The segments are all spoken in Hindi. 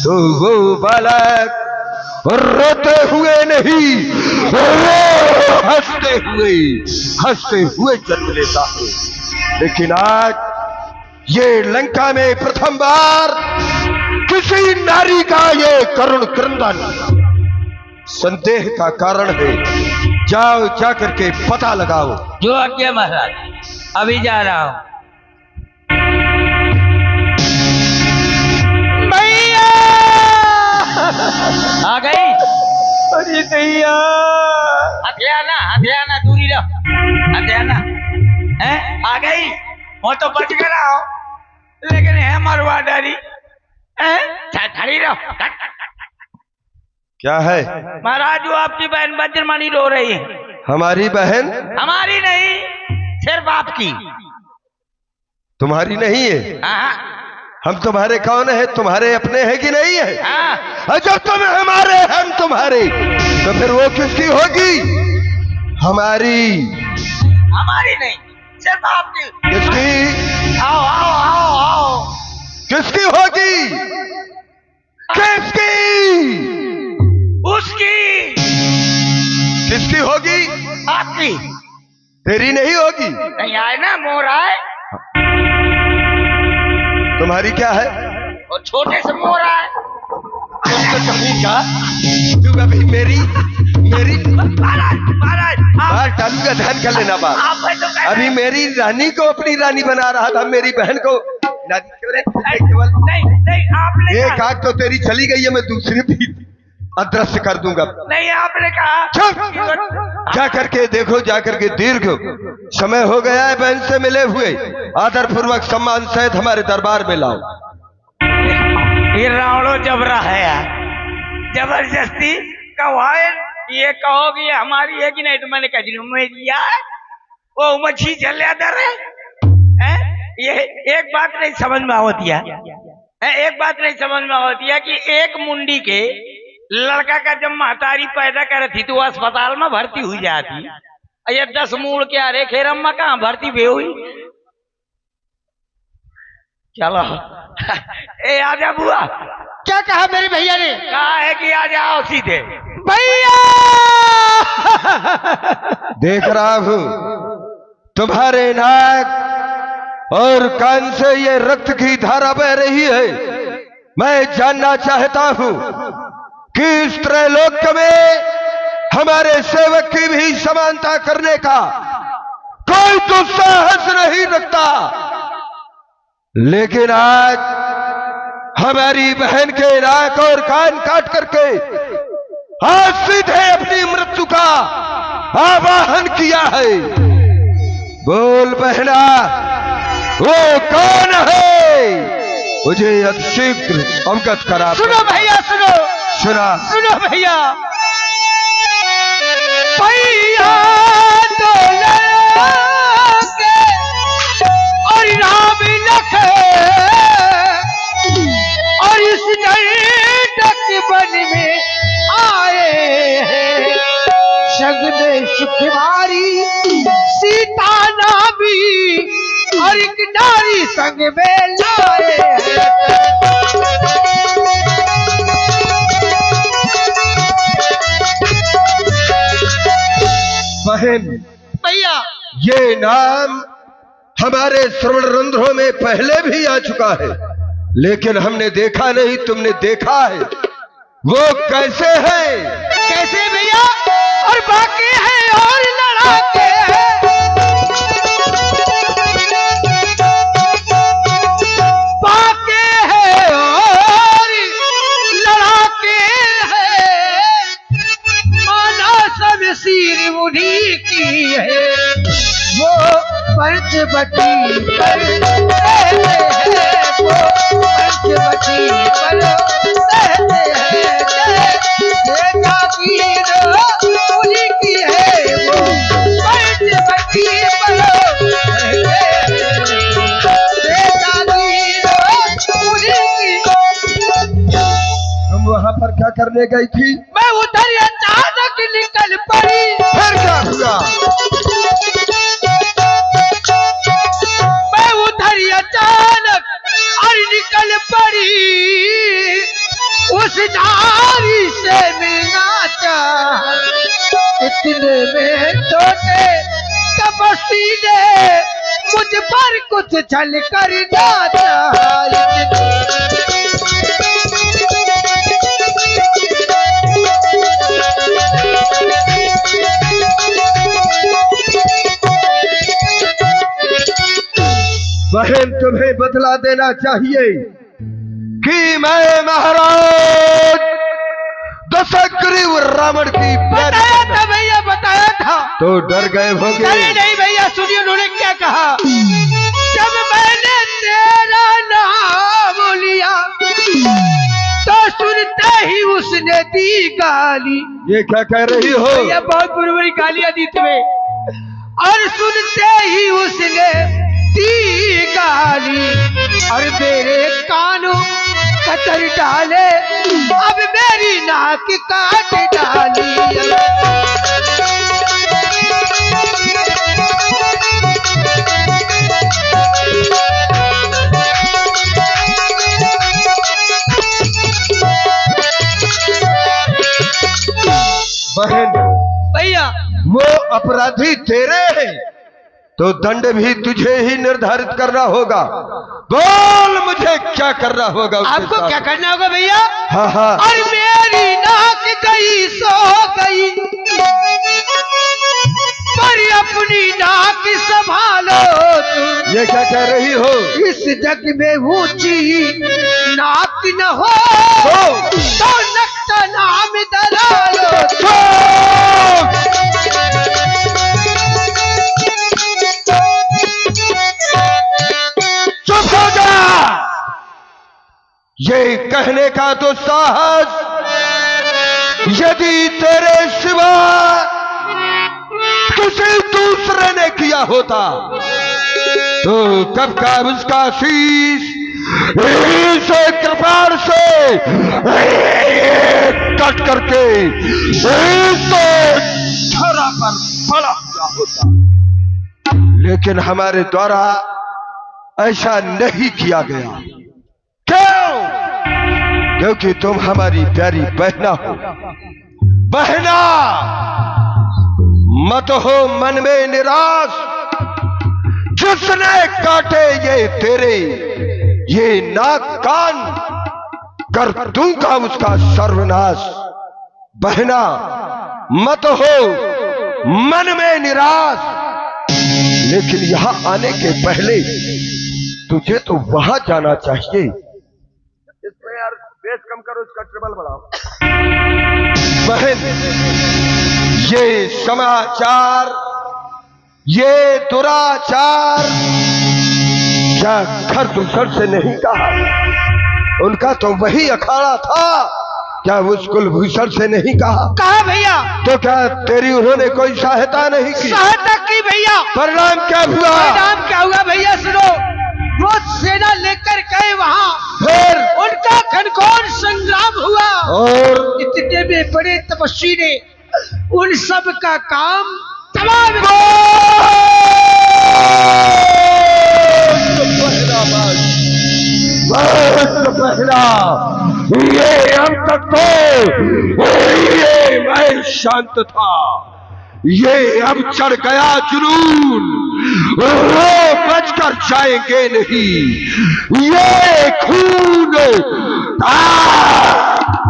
तो वो बालक रोते हुए नहीं, वो हंसते हुए जन्म लेता है। लेकिन आज ये लंका में प्रथम बार किसी नारी का ये करुण क्रंदन संदेह का कारण है। जाओ जाकर के पता लगाओ। जो आज्ञा महाराज, अभी जा रहा हूं। भैया आ गई। अरे भैया, हथियाना दूरी रहो। हथियाना है आ गई। वो तो बच गया हो, लेकिन है मरवा डारी है। खड़ी रहो। क्या है महाराज? वो आपकी बहन वज्रमणि रो रही है। हमारी बहन? हमारी नहीं, सिर्फ आपकी। तुम्हारी नहीं है? हाँ हम तुम्हारे कौन है? तुम्हारे अपने हैं कि नहीं है? हाँ। जब तुम हमारे हम तुम्हारे, तो फिर वो किसकी होगी? हमारी नहीं, सिर्फ आपकी। किसकी? आओ आओ आओ आओ। किसकी होगी? किसकी? उसकी। किसकी होगी? आपकी। तेरी नहीं होगी? नहीं आए ना, मोर आए। तुम्हारी क्या है? और छोटे से मोर आए। तो कभी का तू अभी मेरी बात डालूंगा, ध्यान कर लेना बात। तो अभी मेरी रानी को अपनी रानी बना रहा था, मेरी बहन को नहीं आपने एक आग तो तेरी चली गई है, मैं दूसरी भी अदृश्य कर दूंगा। नहीं आपने कहा। चुप! जाकर के देखो, जाकर के दीर्घ समय हो गया है बहन से मिले हुए। आदर पूर्वक सम्मान सहित हमारे दरबार में लाओ। ये रावणो जबरा है यार, जबरदस्ती कवाए। ये कहोगे ये हमारी है कि नहीं? तो मैंने कहा मेरी है। वो मच्छी चल जाता है। ये एक बात नहीं समझ में होती है। एक बात नहीं समझ में होती है कि एक मुंडी के लड़का का जब महतारी पैदा करे थी तो वो अस्पताल में भर्ती हुई जाती। ये 10 मूल के अरे खेरम में कहाँ भर्ती भी हुई। चलो ए आजा बुआ। क्या कहा मेरे भैया ने? कहा है कि आ जाओ सीधे। भैया देख रहा हूं तुम्हारे नाक और कान से ये रक्त की धारा बह रही है। मैं जानना चाहता हूं कि इस त्रैलोक में हमारे सेवक की भी समानता करने का कोई दुस्साहस नहीं रखता, लेकिन आज हमारी बहन के नाक और कान काट करके आज सीधे अपनी मृत्यु का आवाहन किया है। बोल बहना, वो कौन है? मुझे अतिशीघ्र अवगत करा। सुनो भैया, सुनो सुना भैया। भैया तो लड़के और राम लखे और इस नरक वन में आए हैं। सगने सुखवारी सीता नामी और एक नारी संग में लाए हैं। बहन भैया, ये नाम हमारे श्रवण रंध्रों में पहले भी आ चुका है, लेकिन हमने देखा नहीं, तुमने देखा है। वो कैसे है? कैसे भैया? और बाकी है और लड़ाके हैं। बाकी है और लड़ाके हैं। माना सब सिर उन्हीं की है। वो पंचवटी पर रहते हैं। वो पंचवटी पर रहते हैं। तुम वहां पर क्या करने गई थी? मैं उधर अचानक निकल पड़ी। फिर क्या हुआ? मैं उधर अचानक और निकल पड़ी। उस नारी से मिलना चाहा, इतने में छोटे तपस्वी ने मुझ पर कुछ छल करना चाहा। बहन, तुम्हें बदला देना चाहिए कि मैं महाराज दशग्रीव रावण की बताया था भैया, बताया था। तो डर गए होंगे। नहीं नहीं भैया, सुनिए उन्होंने क्या कहा। जब मैंने तेरा नाम लिया तो सुनते ही उसने दी गाली। ये क्या कह रही हो? भैया बहुत बुरी बुरी गालियां दी तुम्हें। और सुनते ही उसने दी गाली और मेरे कानों कतर डाले, अब मेरी नाक काट डाली। बहन, भैया वो अपराधी तेरे हैं तो दंड भी तुझे ही निर्धारित करना होगा। बोल मुझे क्या करना होगा? आपको साथ क्या करना होगा भैया? हाँ हाँ। और मेरी नाक गई सो गई, पर अपनी नाक संभालो तुम। ये क्या कह रही हो? इस जग में ऊंची नाक न हो तो नक का नाम धरा लो। चुप हो जा। ये कहने का तो साहस यदि तेरे सिवा किसी दूसरे ने किया होता तो कब का उसका शीश इस कृपाण से कट करके इस धरा पर पड़ा हुआ होता। लेकिन हमारे द्वारा ऐसा नहीं किया गया। क्यों? क्योंकि तुम हमारी प्यारी बहना हो। बहना, मत हो मन में निराश। जिसने काटे ये तेरे ये नाक कान, कर दूंगा उसका सर्वनाश। बहना, मत हो मन में निराश। लेकिन यहां आने के पहले तुझे तो वहां जाना चाहिए। इसमें यार बेस कम करो, इसका ट्रिबल बढ़ाओ। बहन, ये समाचार, ये दुराचार क्या घर दूसर से नहीं कहा? उनका तो वही अखाड़ा था, क्या उस कुलभूषण से नहीं कहा? कहा भैया। तो क्या तेरी उन्होंने कोई सहायता नहीं की? सहायता की भैया। परिणाम क्या हुआ? परिणाम क्या हुआ भैया सुनो। वो सेना लेकर गए वहां, फिर उनका घनघोर संग्राम हुआ और इतने में बड़े तपस्वी ने उन सब का काम तमाम। पहला ये हम तक तो ये मैं शांत था, ये अब चढ़ गया जुनून। वो बचकर जाएंगे नहीं, ये खून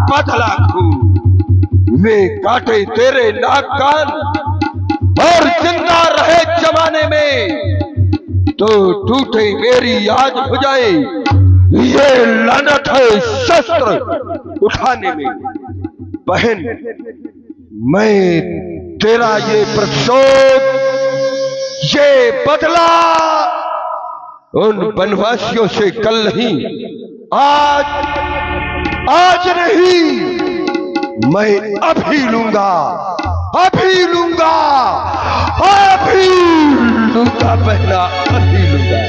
बदला खून। वे काटे तेरे नाक कान और जिंदा रहे जमाने में तो टूटे मेरी आज भुजाएं। ये लानत है शस्त्र उठाने में। बहन, मैं तेरा ये प्रतिशोध, ये बदला उन वनवासियों से कल नहीं, आज नहीं, मैं अभी लूंगा, अभी लूंगा, अभी लूंगा। बहना, अभी लूंगा।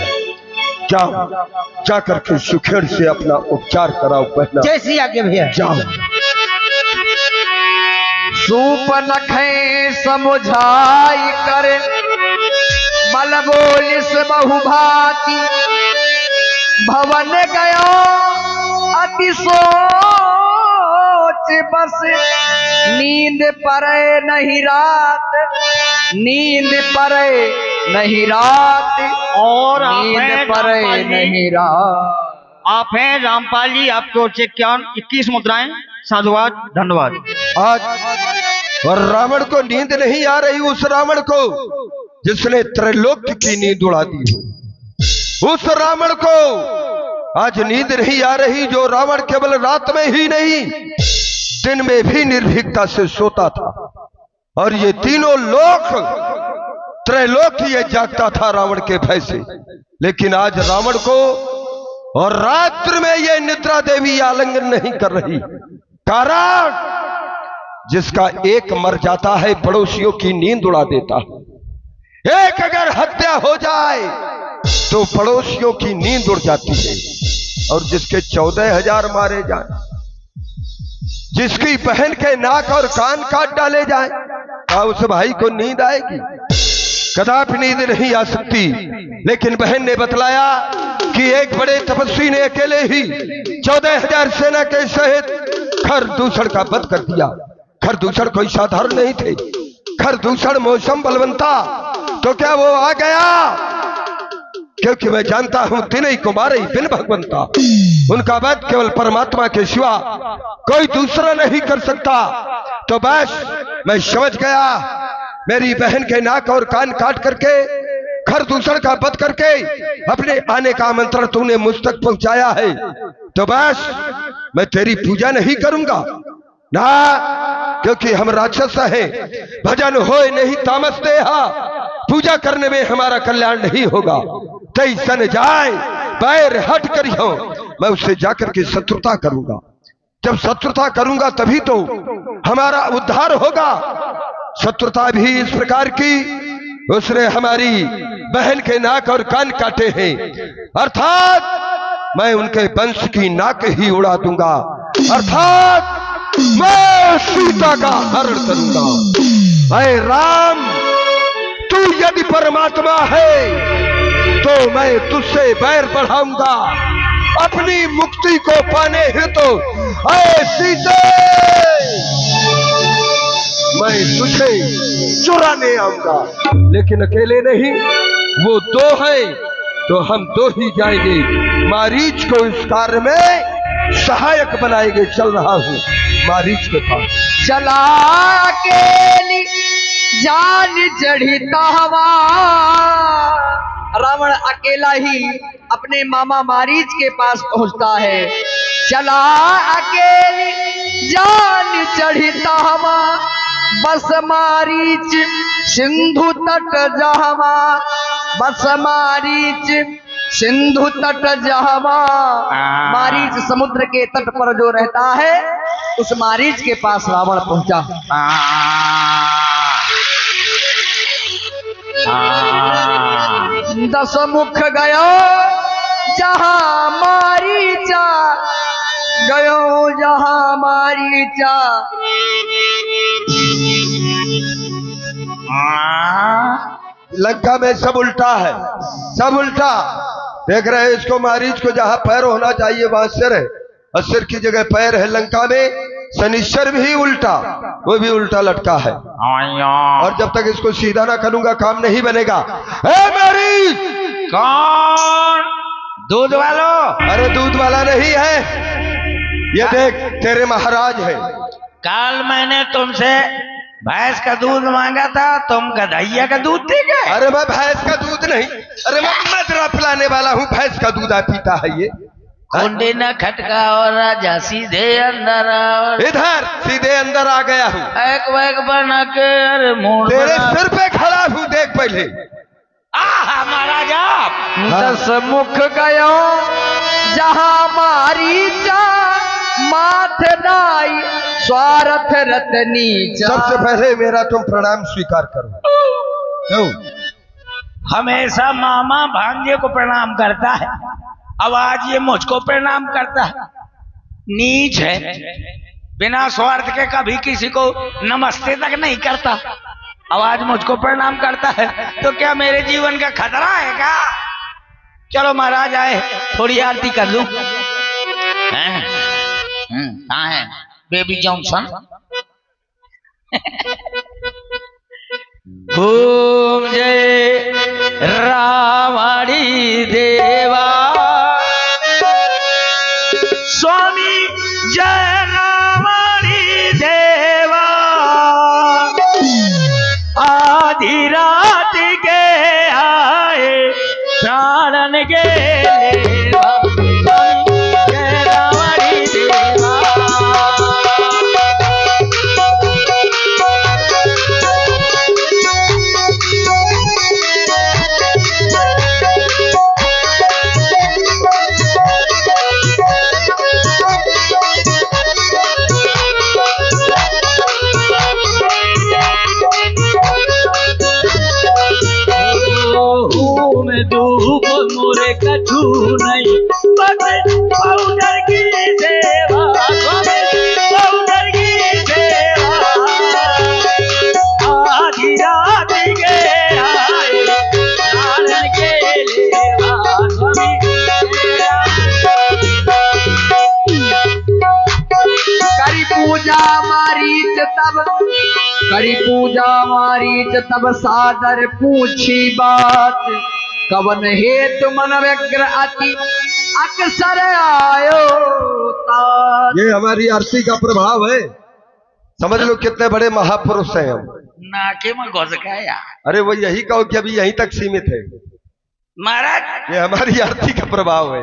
जाओ, जाकर के सुखेड़ से अपना उपचार कराओ। बहना, जैसी आगे भैया। जाओ। सूपनखे समुझाई करे, बल बोलिस बहुभाति। भवन गयो अति बस नींद पड़े नहीं रात, नींद पड़े नहीं रात, और आप नींद हैं पड़े रामपाल जी? नहीं रात। आप हैं रामपाल जी, आपकी ओर से इक्यावन 21 मुद्राएं। साधुवाद, धन्यवाद। आज और रावण को नींद नहीं आ रही, उस रावण को जिसने त्रैलोक्य की नींद उड़ा दी हो। उस रावण को आज नींद नहीं आ रही जो रावण केवल रात में ही नहीं दिन में भी निर्भीकता से सोता था, और ये तीनों लोक त्रैलोक्य ये जागता था रावण के भय से। लेकिन आज रावण को और रात्रि में ये निद्रा देवी आलिंगन नहीं कर रही। कारण जिसका एक मर जाता है पड़ोसियों की नींद उड़ा देता है। एक अगर हत्या हो जाए तो पड़ोसियों की नींद उड़ जाती है, और जिसके 14,000 मारे जाए, जिसकी बहन के नाक और कान काट डाले जाए, क्या उस भाई को नींद आएगी? कदापि नींद नहीं आ सकती। लेकिन बहन ने बतलाया कि एक बड़े तपस्वी ने अकेले ही 14,000 सेना के सहित खरदूषण का वध कर दिया। खरदूषण कोई साधारण नहीं थे। खरदूषण मौसम बलवंता, तो क्या वो आ गया? क्योंकि मैं जानता हूं तीनों कुमार ही बिन भगवंता, उनका वध केवल परमात्मा के सिवा कोई दूसरा नहीं कर सकता। तो बस मैं समझ गया, मेरी बहन के नाक और कान काट करके खरदूषण का वध करके अपने आने का आमंत्रण तूने मुझ तक पहुंचाया है, तो बस मैं तेरी पूजा नहीं करूंगा ना, क्योंकि हम राक्षस हैं। भजन होए नहीं तामस देहा, पूजा करने में हमारा कल्याण नहीं होगा। तई सन जाए पैर हट करी हो, मैं उससे जाकर के शत्रुता करूंगा। जब शत्रुता करूंगा तभी तो हमारा उद्धार होगा। शत्रुता भी इस प्रकार की, उसने हमारी बहन के नाक और कान काटे हैं, अर्थात मैं उनके वंश की नाक ही उड़ा दूंगा, अर्थात मैं सीता का हरण करूंगा। ऐ राम, तू यदि परमात्मा है तो मैं तुझसे बैर बढ़ाऊंगा। अपनी मुक्ति को पाने हेतु ऐ सीते मैं तुझे चुराने आऊंगा। लेकिन अकेले नहीं, वो दो हैं तो हम दो ही जाएंगे। मारीच को इस कार्य में सहायक बनाएंगे। चल रहा हूं मारीच के पास। चला अकेली जान चढ़ता हवा, रावण अकेला ही अपने मामा मारीच के पास पहुंचता है। चला अकेली जान चढ़ता हवा, बस मारीच सिंधु तट जहवा, बस मारीच सिंधु तट जहवा। मारीच समुद्र के तट पर जो रहता है, उस मारीच के पास रावण पहुंचा। दस मुख गयो जहां मारीचा, गयो जहां मारीचा। लंका में सब उल्टा है, सब उल्टा। देख रहे हैं इसको, मारीच को जहां पैर होना चाहिए वहां सिर है, और सिर की जगह पैर है। लंका में शनिश्चर भी उल्टा, वो भी उल्टा लटका है। और जब तक इसको सीधा ना करूंगा काम नहीं बनेगा। मारीच! कौन? दूध वालो? अरे दूध वाला नहीं है, ये देख तेरे महाराज है। कल मैंने तुमसे भैंस का दूध मांगा था, तुम गधैया का दूध दे गए। अरे मैं भैंस का दूध नहीं, अरे मैं मदरा पिलाने वाला हूँ। भैंस का दूध आ पीता है ये। कुंडी न खटका और राजा सीधे अंदर और इधर सीधे अंदर आ गया हूँ। एक बैग बना के अरे मुंह तेरे सिर पे खड़ा हूँ, देख पहले। आहा महाराजा! दस मुख गयो जहां मारीचा, माथ नाई स्वार्थ रतनी। सबसे पहले मेरा तुम प्रणाम स्वीकार करो। क्यों? हमेशा मामा भांजे को प्रणाम करता है, अब आज ये मुझको प्रणाम करता है। नीच है, बिना स्वार्थ के कभी किसी को नमस्ते तक नहीं करता, अब आज मुझको प्रणाम करता है। तो क्या मेरे जीवन का खतरा है क्या? चलो महाराज आए, थोड़ी आरती कर लूं। कहाँ है? Baby Johnson. ओम जय रामाणी देवा स्वामी जय रामाणी देवा आधी रात के आए प्राणन के लेवा स्वामी जय रामाणी देवा धूप मोरे कछु नहीं बस पाउडर की सेवा पाउडर की सेवा आधी रात के आए प्राणन के लेवा स्वामी करी पूजा मारीच तब सादर पूछी बात कवन हेतु मन व्यग्र अति अक्सर आयो तात। ये हमारी आरती का प्रभाव है। समझ लो कितने बड़े महापुरुष हैं हम। नाके में घुस गया। अरे वो यही कहो कि अभी यहीं तक सीमित है। महाराज ये हमारी आरती का प्रभाव है।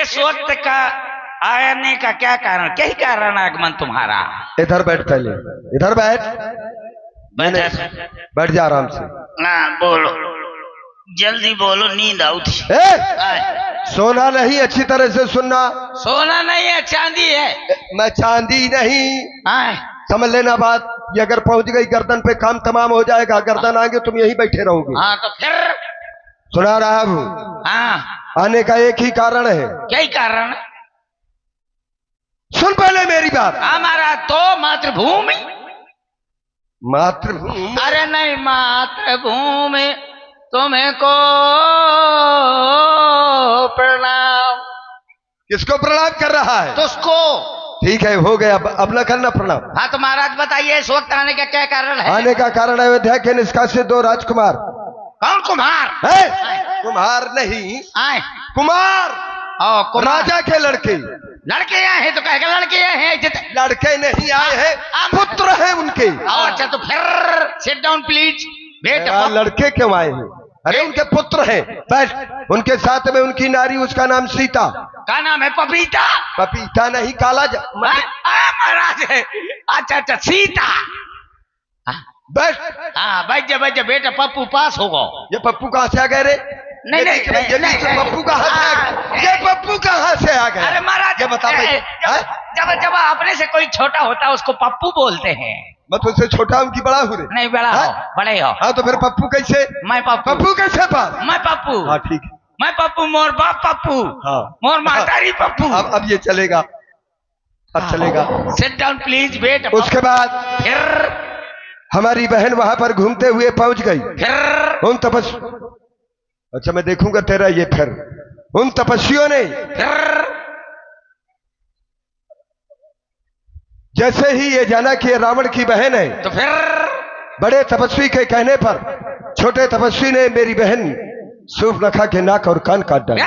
इस वक्त का आने का क्या कारण, क्या ही कारण आगमन तुम्हारा? इधर बैठ पहले, इधर बैठ। बैठ जा आराम से। ना बोलो, जल्दी बोलो, नींद आउती। सोना नहीं, अच्छी तरह से सुनना। सोना नहीं है, चांदी है। मैं चांदी नहीं, समझ लेना बात। ये अगर पहुंच गई गर्दन पे काम तमाम हो जाएगा। गर्दन आगे तुम यहीं बैठे रहोगे। हाँ तो फिर सुना रहा हूँ। हाँ, आने का एक ही कारण है। क्या ही कारण? सुन पहले मेरी बात। हमारा तो मातृभूमि। मातृभूमि? अरे नहीं, मातृभूमि तुम्हें को प्रणाम। किसको प्रणाम कर रहा है? तुझको। ठीक है, हो गया, अब न करना प्रणाम। हाँ तो महाराज बताइए, इस वक्त आने का क्या कारण है? आने का कारण अयोध्या के निष्कासित 2 राजकुमार। कौन कुमार? कुमार नहीं, आए कुमार। कुमार। राजा के लड़के। लड़के आए हैं तो कहेगा लड़के आए हैं। लड़के नहीं आए हैं, पुत्र हैं उनके। अच्छा तो फिर सिट डाउन प्लीज। बेटा लड़के क्यों आए हैं? अरे उनके पुत्र हैं। बैठ। उनके साथ में उनकी नारी, उसका नाम सीता। का नाम है? पपीता। पपीता नहीं, काला महाराज। अच्छा अच्छा, सीता। बैठ। हाँ बैठ जा बेटा, पप्पू पास होगा। ये पप्पू कहाँ से आ गए रे? नहीं नहीं, पप्पू कहाँ से आ गए? ये पप्पू कहाँ से आ गए? अरे महाराज, ये बता भाई। जब अपने से कोई छोटा होता है उसको पप्पू बोलते हैं। मैं तुझसे छोटा हूँ कि बड़ा हूँ रे? नहीं, बड़ा हो, बड़े हो। हाँ तो फिर पप्पू कैसे? मैं पप्पू। पप्पू कैसे पास? मैं पप्पू। हाँ ठीक है। मैं पप्पू, मोर बाप पप्पू। हाँ, मोर मातारी पप्पू। अब ये चलेगा, अब चलेगा। सिट डाउन प्लीज बेटा। उसके बाद फिर हमारी बहन वहां पर घूमते हुए पहुंच गई। फिर उन अच्छा मैं देखूंगा तेरा ये। फिर उन तपस्वियों ने फिर जैसे ही ये जाना कि ये रावण की बहन है, तो फिर बड़े तपस्वी के कहने पर छोटे तपस्वी ने मेरी बहन सूर्पनखा के नाक और कान काट डाले।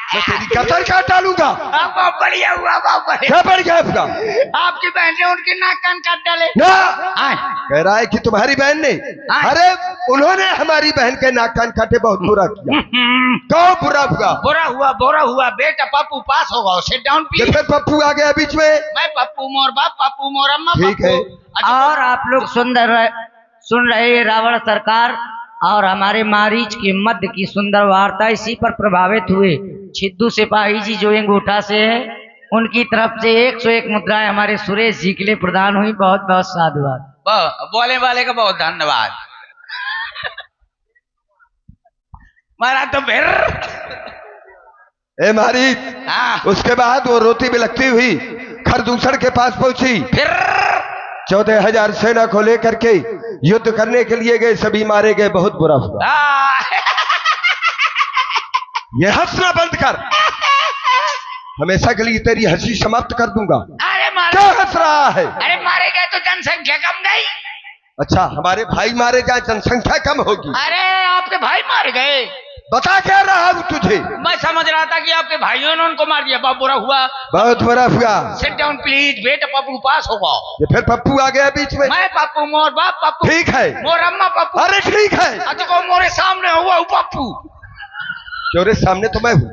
मैं तेरी गर्दन काट डालूंगा। बहुत बढ़िया हुआ, बहुत बढ़िया। क्या बढ़ गया आपका? आपकी बहन ने उनके नाक कान काट डाले ना। कह रहा है कि तुम्हारी बहन ने। अरे उन्होंने हमारी बहन के नाक कान काटे, बहुत बुरा किया। कौन बुरा हुआ? बुरा हुआ बेटा। पप्पू पास होगा। Sit down please. फिर पप्पू आ गया बीच में। मैं पप्पू, मोर बाप पप्पू, मोर अम्मा। ठीक है। और आप लोग सुन रहे रावण सरकार और हमारे मारीच के मध्य की सुंदर वार्ता। इसी पर प्रभावित हुए छिद्दू सिपाही जी जो अंगूठा से है, उनकी तरफ से 101 मुद्राएं हमारे सुरेश जी के लिए प्रदान हुई। बहुत बहुत साधुवाद। बोले वाले का बहुत धन्यवाद। महाराज तो फिर मारी। उसके बाद वो रोती बिलखती हुई खरदूषण के पास पहुंची। फिर 14,000 सेना को लेकर के युद्ध करने के लिए गए, सभी मारे गए। बहुत बुरा हुआ। हाँ। ये हंसना बंद कर। हमेशा के लिए तेरी हंसी समाप्त कर दूंगा। अरे क्या मारे, हंस रहा है? अरे मारे गए तो जनसंख्या कम गई। अच्छा, हमारे भाई मारे जाए जनसंख्या कम होगी? अरे आपके भाई मार गए। बता क्या रहा हूं तुझे? मैं समझ रहा था कि आपके भाइयों ने उनको मार दिया। बहुत बुरा हुआ। बहुत बुरा हुआ। सिट डाउन प्लीज, बेटा पप्पू पास होगा। ये फिर पप्पू आ गया बीच में। मैं पप्पू, मोर बाप पप्पू, ठीक है। मोर अम्मा पप्पू। अरे ठीक है। अच्छा को मोरे सामने हुआ वो पप्पू। तेरे सामने तो मैं हूँ,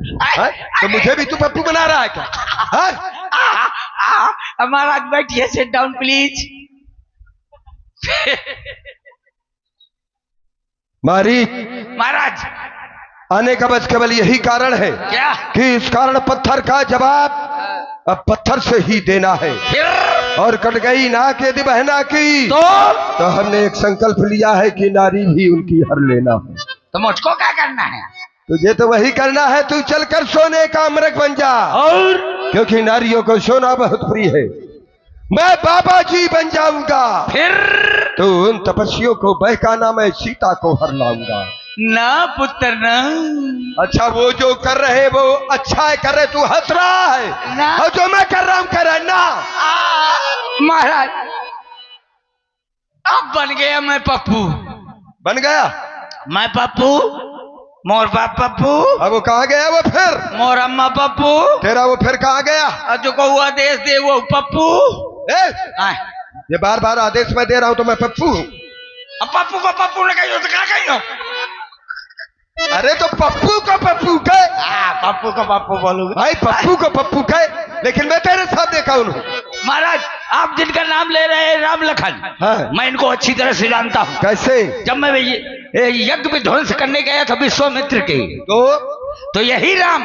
तो मुझे भी तू पप्पू बना रहा है क्या? महाराज बैठिए, सिट डाउन प्लीज। मारी महाराज आने का बस केवल यही कारण है क्या? कि इस कारण पत्थर का जवाब अब पत्थर से ही देना है। फिर और कट गई नाक यदि बहना की तो हमने एक संकल्प लिया है कि नारी भी उनकी हर लेना है। तो मुझको क्या करना है? तुझे तो वही करना है, तू चलकर सोने का अमृत बन जा। और क्योंकि नारियों को सोना बहुत प्रिय है, मैं बाबा जी बन जाऊंगा। फिर तो उन तपस्वियों को बहकाना, मैं सीता को हर लाऊंगा। ना पुत्र ना। अच्छा, वो जो कर रहे वो अच्छा है कर रहे, तू हंस रहा है। ना। और जो मैं कर रहा हूं कर रहा ना। महाराज अब बन गया मैं पप्पू। बन गया मैं पप्पू, मोर बाप पप्पू, अब वो कहाँ गया? वो फिर मोर अम्मा पप्पू, तेरा वो फिर कहाँ गया? और जो को आदेश दे वो पप्पू। आए। ये बार बार आदेश मैं दे रहा हूं तो मैं पप्पू हूँ? अब पप्पू को पप्पू ने कही तो क्या कही हो? अरे तो पप्पू को पप्पू कहे। पप्पू को पप्पू बोलूंगा भाई, पप्पू को पप्पू कहे, लेकिन मैं तेरे सामने कौन हूँ? महाराज आप जिनका नाम ले रहे हैं राम लखन, हाँ। मैं इनको अच्छी तरह से जानता हूँ। कैसे? जब मैं यज्ञ विध्वंस करने गया था विश्वामित्र के, तो यही राम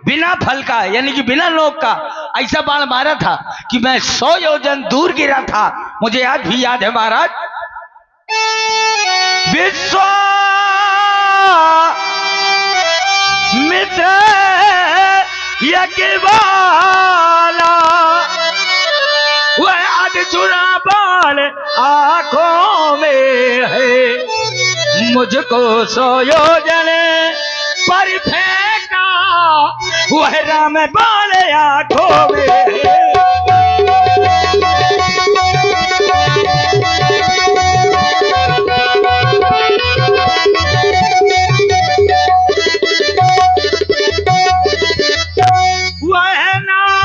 बिना फल का यानी कि बिना नोक का ऐसा बाण मारा था कि मैं 100 योजन दूर गिरा था। मुझे आज भी याद है महाराज। विश्वामित्र यज्ञ वाला वह आज चुरा बाल आंखों में है, मुझको 100 योजन पर फेंका वह राम बाल आंखों में है। वह नाम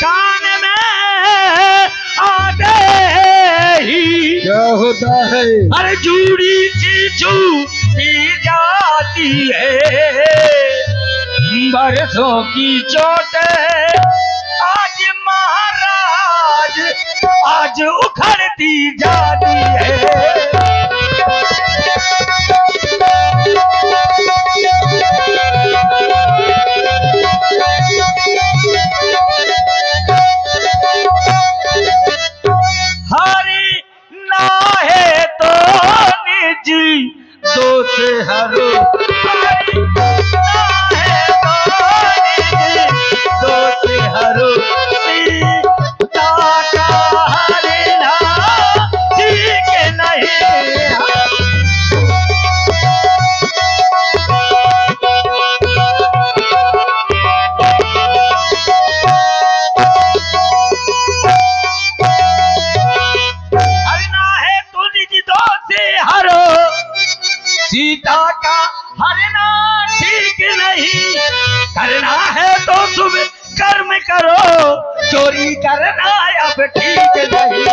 कान में आते ही क्या होता है? अरे जूड़ी छूटी जाती है, बरसों की चोट आज महाराज आज उखड़ती जाती है। हरी ना है तो निजी दोष हरो, हरी ना है तो निजी दोष हरो, सीता का हरिना ठीक नहीं। सीता का हरना ठीक नहीं, करना है तो शुभ कर्म करो, चोरी करना अब ठीक नहीं।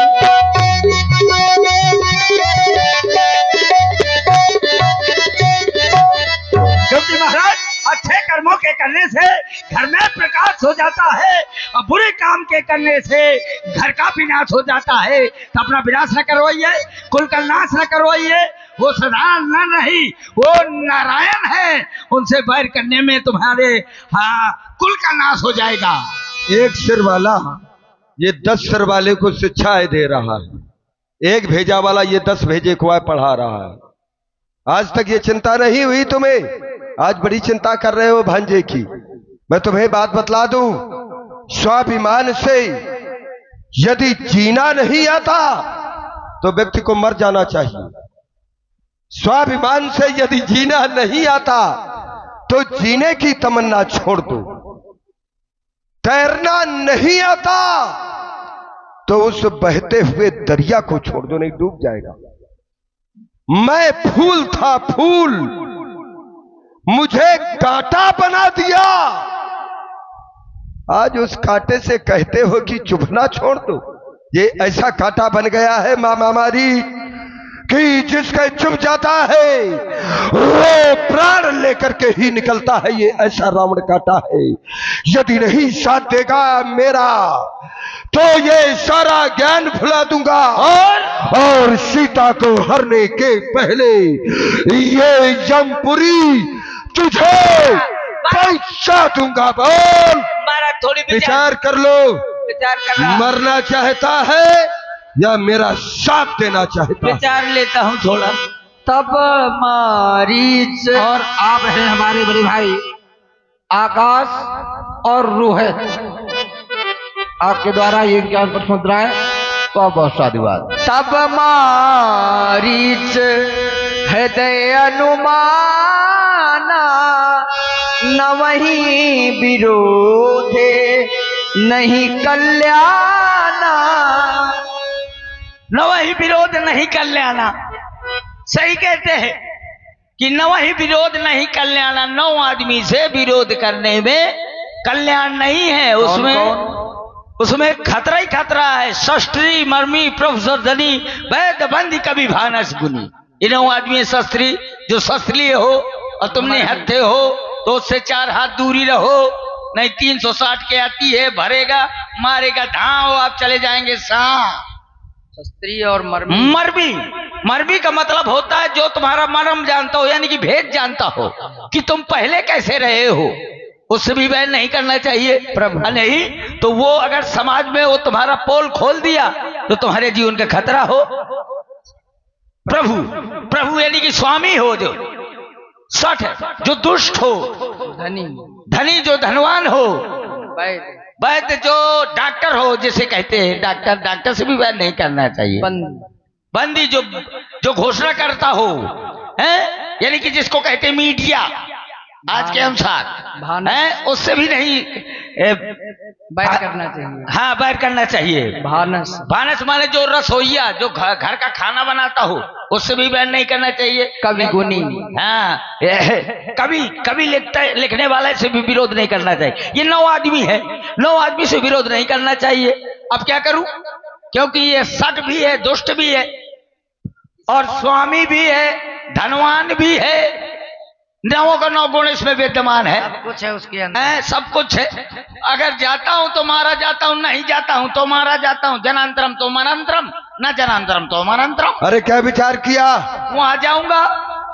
क्योंकि महाराज अच्छे कर्मों के करने से घर में प्रकाश हो जाता है और बुरे काम के करने से घर का विनाश हो जाता है। तो अपना विनाश न करवाइए, कुल का नाश न करवाइए। वो साधारण न नहीं, वो नारायण है, उनसे बैर करने में तुम्हारे कुल का नाश हो जाएगा। एक सिर वाला ये 10 सिर वाले को शिक्षाएं दे रहा है, एक भेजा वाला ये 10 भेजे को पढ़ा रहा है। आज तक ये चिंता नहीं हुई तुम्हें, आज बड़ी चिंता कर रहे हो भांजे की। मैं तुम्हें बात बतला दूं, स्वाभिमान से यदि जीना नहीं आता तो व्यक्ति को मर जाना चाहिए। स्वाभिमान से यदि जीना नहीं आता तो जीने की तमन्ना छोड़ दो। तैरना नहीं आता तो उस बहते हुए दरिया को छोड़ दो, नहीं डूब जाएगा। मैं फूल था, फूल मुझे कांटा बना दिया, आज उस कांटे से कहते हो कि चुभना छोड़ दो। ये ऐसा कांटा बन गया है महामारी कि जिसके चुभ जाता है वो प्राण लेकर के ही निकलता है। ये ऐसा रावण कांटा है, यदि नहीं साथ देगा मेरा तो ये सारा ज्ञान भुला दूंगा और सीता को हरने के पहले ये यमपुरी तुझे पहुंचा दूंगा। बोल, महाराज थोड़ी विचार कर लो, विचार कर रहा, मरना चाहता है या मेरा साथ देना चाहता है? विचार लेता हूँ थोड़ा। तब मारीच और आप हैं हमारे बड़े भाई आकाश और रोहित, आपके द्वारा ये ज्ञान पर मुद्रा है, तो बहुत साधुवाद। तब मारीच हृदय अनुमाना, न वही विरोधे नहीं कल्याणा। न वही विरोध नहीं कल्याणा, सही कहते हैं कि न वही विरोध नहीं कल्याणा। 9 आदमी से विरोध करने में कल्याण नहीं है, उसमें खतरा ही खतरा है। शस्त्री मर्मी प्रोफेसर धनी वैद्य बंदी कभी भानस गुनी। ये 9 आदमी शस्त्री, जो शस्त्रीय हो और तुम निहत्थे हो तो उससे 4 हाथ दूरी रहो, नहीं 360 के आती है, भरेगा मारेगा, धाओ आप चले जाएंगे सांप। शस्त्री और मरबी का मतलब होता है जो तुम्हारा मर्म जानता हो, यानी कि भेद जानता हो कि तुम पहले कैसे रहे हो, उससे भी वैर नहीं करना चाहिए प्रभु। नहीं तो वो अगर समाज में वो तुम्हारा पोल खोल दिया तो तुम्हारे जीवन का खतरा हो। प्रभु यानी कि स्वामी हो, जो सठ जो दुष्ट हो, धनी जो धनवान हो, वैद्य जो डॉक्टर हो, जिसे कहते हैं डॉक्टर से भी वैर नहीं करना चाहिए। बंदी जो घोषणा करता हो, हैं, यानी कि जिसको कहते हैं मीडिया आज के अनुसार, हैं, उससे भी नहीं बैर करना चाहिए। हाँ, बैर करना चाहिए। भानस माने जो रसोइया, जो घर का खाना बनाता हो, उससे भी बैर नहीं करना चाहिए। कवि गुनी, हाँ, कवि लिखने वाले से भी विरोध नहीं करना चाहिए। ये 9 आदमी है, 9 आदमी से विरोध नहीं करना चाहिए। अब क्या करूं, क्योंकि ये सट भी है, दुष्ट भी है और स्वामी भी है, धनवान भी है, 9 का 9 गुण इसमें विद्यमान है, सब कुछ है उसके अंदर, सब कुछ है। अगर जाता हूं तो मारा जाता हूं, नहीं जाता हूं तो मारा जाता हूं। जनांतरम तो मनांतरम, न जनांतरम तो मनांतरम। अरे क्या विचार किया? वहां जाऊंगा,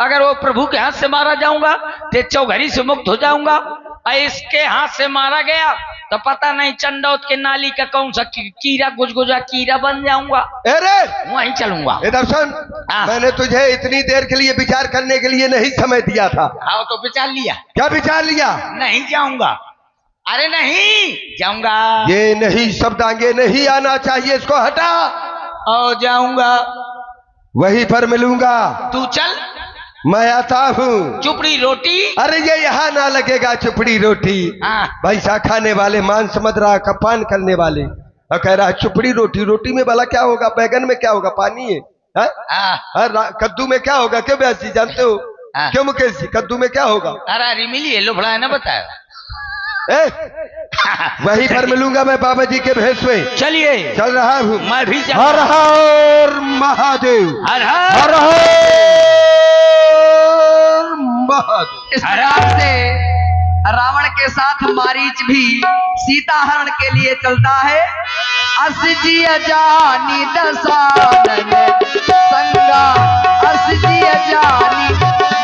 अगर वो प्रभु के हाथ से मारा जाऊंगा तो चौघरी से मुक्त हो जाऊंगा, और इसके हाथ से मारा गया तो पता नहीं चंडौत के नाली का कौन सा कीड़ा गुजगुजा कीड़ा बन जाऊंगा। अरे वहीं चलूंगा। इधर सुन, मैंने तुझे इतनी देर के लिए विचार करने के लिए नहीं समय दिया था। हाँ, तो विचार लिया। क्या विचार लिया? नहीं जाऊंगा। अरे नहीं जाऊंगा। ये नहीं शब्द आगे नहीं आना चाहिए, इसको हटा। और जाऊंगा, वहीं पर मिलूंगा। तू चल, मैं आता हूँ। चुपड़ी रोटी। अरे ये यहाँ ना लगेगा चुपड़ी रोटी। हाँ। भैंसा खाने वाले, मांस मदरा का पान करने वाले, और कह रहा है चुपड़ी रोटी। रोटी में भला क्या होगा? बैगन में क्या होगा? पानी है। कद्दू में क्या होगा? क्यों व्यास जी जानते हो? क्यों मुकेश जी, कद्दू में क्या होगा? अरे मिली है, लोभड़ा है ना, बताया। वहीं पर मिलूंगा मैं बाबा जी के भेष में। चलिए, चल रहा हूँ मैं भी। हर हर महादेव, हर हर हर महादेव। इस प्रकार से रावण के साथ मारीच भी सीता हरण के लिए चलता है। असजी जानी दसानन संगा, असजी जानी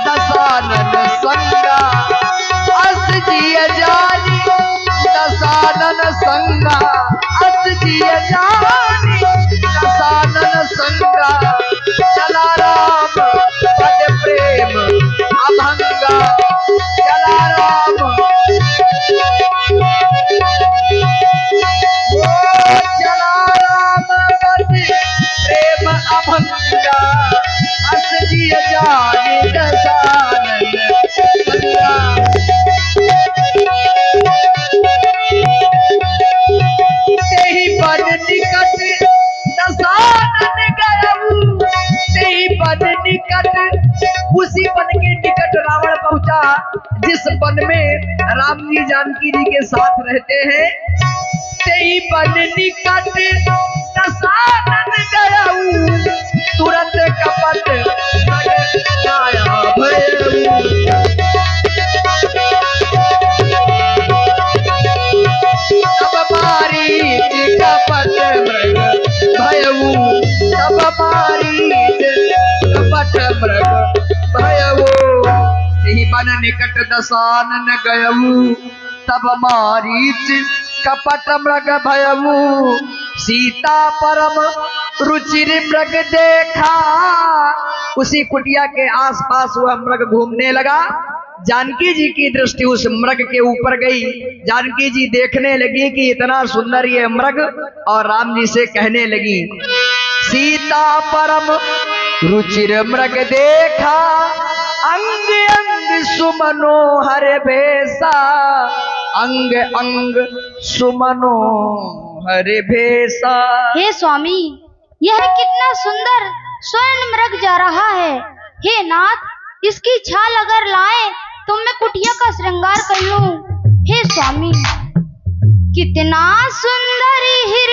दसानन संगा, असजी जानी दसानन संगा, असजी जानी दसानन संगा। चला राम पद प्रेम अभंगा, चला राम चला राम पद प्रेम अभंगा, असजी जानी दसानन संगा। जिस वन में राम जी जानकी जी के साथ रहते हैं, तेई बन निकट दसानन गयऊ, तुरंत कपट माया भयऊ। तब मारीच कपट मृग भयऊ, तब मारीच कपट मृग भयऊ। यही बन निकट दसानन गयऊ, तब मारीच कपट मृग भयऊ। सीता परम रुचिर मृग देखा, उसी कुटिया के आसपास वह मृग घूमने लगा। जानकी जी की दृष्टि उस मृग के ऊपर गई। जानकी जी देखने लगी कि इतना सुंदर ये मृग, और राम जी से कहने लगी, सीता परम रुचिर मृग देखा, अंग अंग सुमनोहर भेसा, अंग अंग सुमनोहर भेसा। हे स्वामी, यह कितना सुंदर स्वर्ण मृग जा रहा है। हे नाथ, इसकी छाल अगर लाए तो मैं कुटिया का श्रृंगार कर लूं। हे स्वामी, कितना सुंदर हिर